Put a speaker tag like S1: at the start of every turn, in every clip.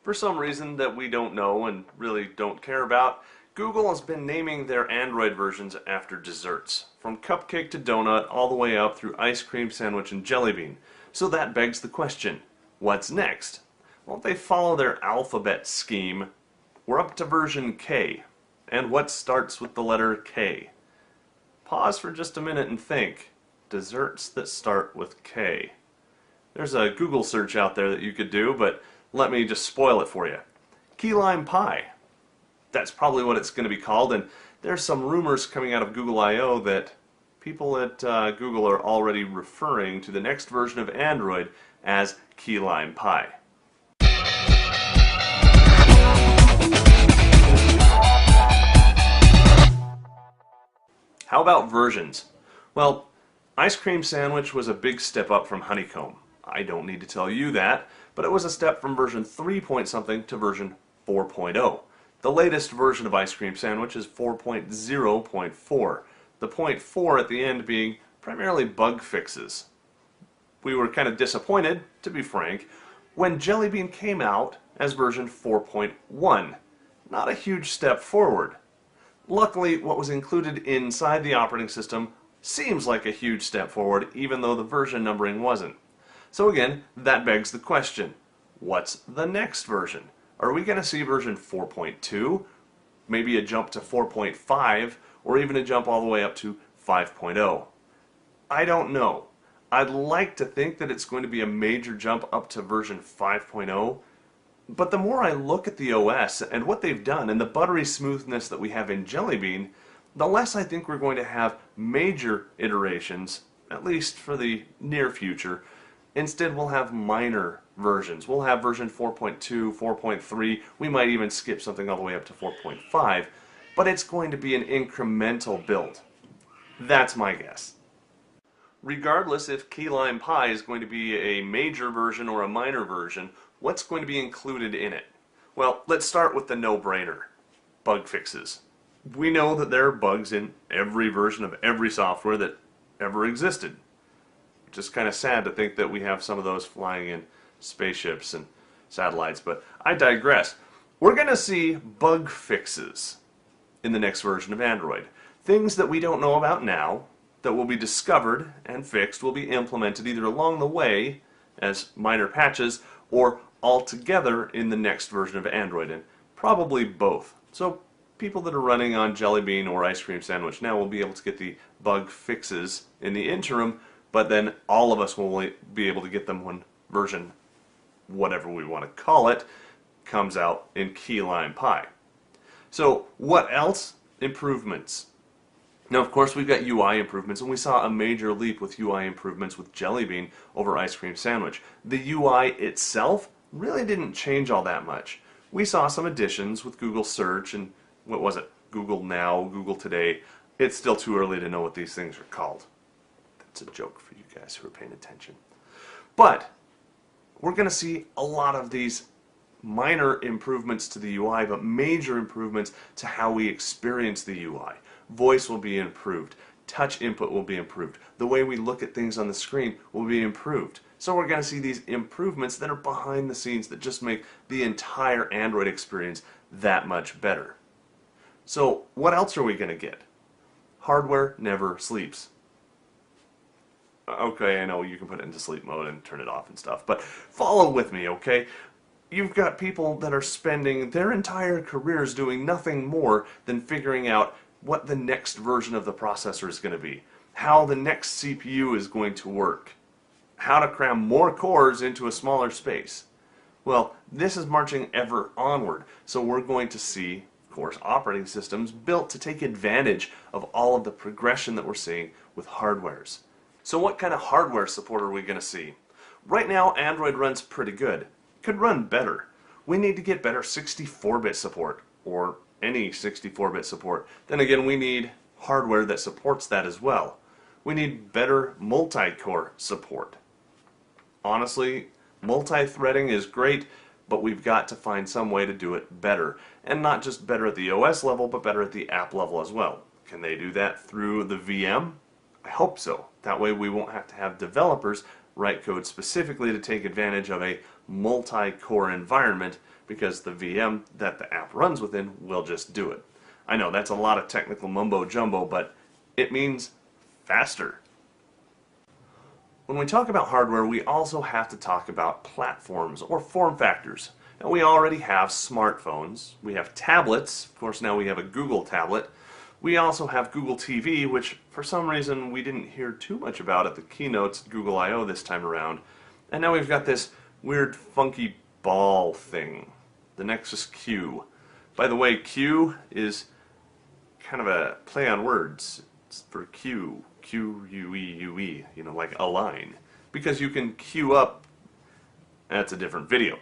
S1: For some reason that we don't know and really don't care about, Google has been naming their Android versions after desserts, from cupcake to donut all the way up through ice cream sandwich and jelly bean. So that begs the question, what's next? Well, if they follow their alphabet scheme, we're up to version K. And what starts with the letter K? Pause for just a minute and think. Desserts that start with K. There's a Google search out there that you could do, but let me just spoil it for you. Key lime pie. That's probably what it's going to be called, and there's some rumors coming out of Google I/O that people at Google are already referring to the next version of Android as key lime pie. How about versions? Well, ice cream sandwich was a big step up from honeycomb. I don't need to tell you that, but it was a step from version 3 point something to version 4.0. The latest version of ice cream sandwich is 4.0.4. The point 4 at the end being primarily bug fixes. We were kind of disappointed, to be frank, when Jelly Bean came out as version 4.1. Not a huge step forward. Luckily, what was included inside the operating system seems like a huge step forward, even though the version numbering wasn't. So again, that begs the question, what's the next version? Are we going to see version 4.2, maybe a jump to 4.5, or even a jump all the way up to 5.0? I don't know. I'd like to think that it's going to be a major jump up to version 5.0, but the more I look at the OS and what they've done and the buttery smoothness that we have in Jelly Bean, the less I think we're going to have major iterations, at least for the near future. Instead, we'll have minor versions. We'll have version 4.2, 4.3, we might even skip something all the way up to 4.5, but it's going to be an incremental build. That's my guess. Regardless if key lime pie is going to be a major version or a minor version, what's going to be included in it? Well, let's start with the no-brainer. Bug fixes. We know that there are bugs in every version of every software that ever existed. Just kind of sad to think that we have some of those flying in spaceships and satellites, but I digress. We're going to see bug fixes in the next version of Android. Things that we don't know about now, that will be discovered and fixed, will be implemented either along the way as minor patches or altogether in the next version of Android, and probably both. So people that are running on Jelly Bean or Ice Cream Sandwich now will be able to get the bug fixes in the interim, but then all of us will be able to get them when version, whatever we want to call it, comes out in key lime pie. So what else? Improvements. Now, of course, we've got UI improvements, and we saw a major leap with UI improvements with Jelly Bean over Ice Cream Sandwich. The UI itself really didn't change all that much. We saw some additions with Google Search and, what was it, Google Now, Google Today. It's still too early to know what these things are called. That's a joke for you guys who are paying attention. But we're going to see a lot of these minor improvements to the UI, but major improvements to how we experience the UI. Voice will be improved. Touch input will be improved. The way we look at things on the screen will be improved. So we're going to see these improvements that are behind the scenes that just make the entire Android experience that much better. So what else are we going to get? Hardware never sleeps. Okay, I know you can put it into sleep mode and turn it off and stuff, but follow with me, okay? You've got people that are spending their entire careers doing nothing more than figuring out what the next version of the processor is going to be, how the next CPU is going to work, how to cram more cores into a smaller space. Well, this is marching ever onward, so we're going to see, of course, operating systems built to take advantage of all of the progression that we're seeing with hardwares. So what kind of hardware support are we going to see? Right now, Android runs pretty good. Could run better. We need to get better 64-bit support, or any 64-bit support. Then again, we need hardware that supports that as well. We need better multi-core support. Honestly, multi-threading is great, but we've got to find some way to do it better. And not just better at the OS level, but better at the app level as well. Can they do that through the VM? I hope so. That way we won't have to have developers write code specifically to take advantage of a multi-core environment because the VM that the app runs within will just do it. I know that's a lot of technical mumbo jumbo, but it means faster. When we talk about hardware, we also have to talk about platforms or form factors. Now, we already have smartphones, we have tablets, of course now we have a Google tablet. We also have Google TV, which for some reason we didn't hear too much about at the keynotes at Google I/O this time around. And now we've got this weird funky ball thing, the Nexus Q. By the way, Q is kind of a play on words. It's for Q, Q-U-E-U-E, you know, like align. Because you can queue up, that's a different video.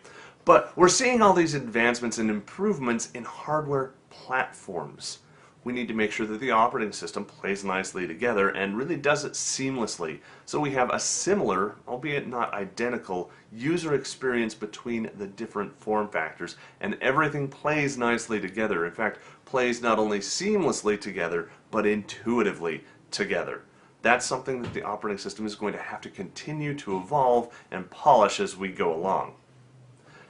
S1: But we're seeing all these advancements and improvements in hardware platforms. We need to make sure that the operating system plays nicely together and really does it seamlessly, so we have a similar, albeit not identical, user experience between the different form factors, and everything plays nicely together. In fact, plays not only seamlessly together, but intuitively together. That's something that the operating system is going to have to continue to evolve and polish as we go along.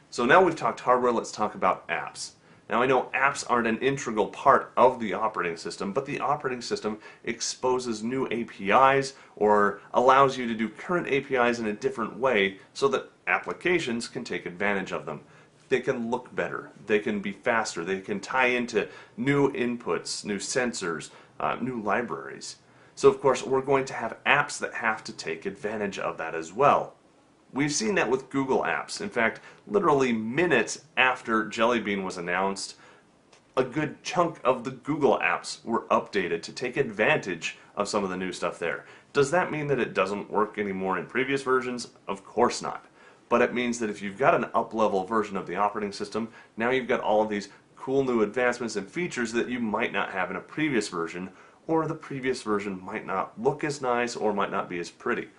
S1: So now we've talked hardware, let's talk about apps. Now I know apps aren't an integral part of the operating system, but the operating system exposes new APIs or allows you to do current APIs in a different way so that applications can take advantage of them. They can look better, they can be faster, they can tie into new inputs, new sensors, new libraries. So of course we're going to have apps that have to take advantage of that as well. We've seen that with Google Apps. In fact, literally minutes after Jelly Bean was announced, a good chunk of the Google Apps were updated to take advantage of some of the new stuff there. Does that mean that it doesn't work anymore in previous versions? Of course not. But it means that if you've got an up-level version of the operating system, now you've got all of these cool new advancements and features that you might not have in a previous version, or the previous version might not look as nice or might not be as pretty.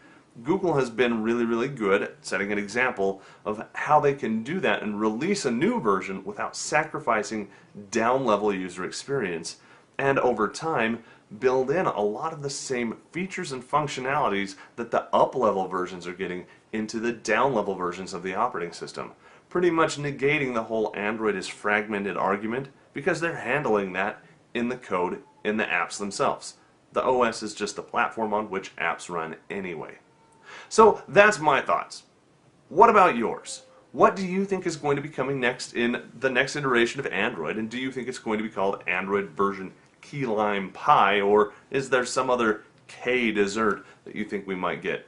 S1: Google has been really good at setting an example of how they can do that and release a new version without sacrificing down-level user experience, and over time build in a lot of the same features and functionalities that the up-level versions are getting into the down-level versions of the operating system, pretty much negating the whole Android is fragmented argument because they're handling that in the code in the apps themselves. The OS is just the platform on which apps run anyway. So that's my thoughts. What about yours? What do you think is going to be coming next in the next iteration of Android, and do you think it's going to be called Android version Key Lime Pie, or is there some other K dessert that you think we might get?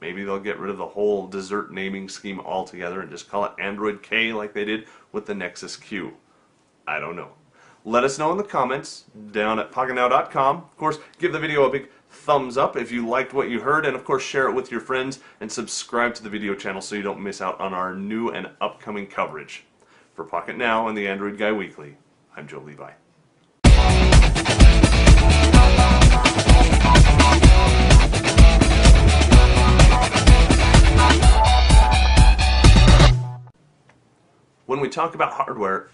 S1: Maybe they'll get rid of the whole dessert naming scheme altogether and just call it Android K like they did with the Nexus Q. I don't know. Let us know in the comments down at PocketNow.com. Of course, give the video a big thumbs up if you liked what you heard, and of course share it with your friends and subscribe to the video channel so you don't miss out on our new and upcoming coverage. For Pocket Now and the Android Guy Weekly, I'm Joe Levi. When we talk about hardware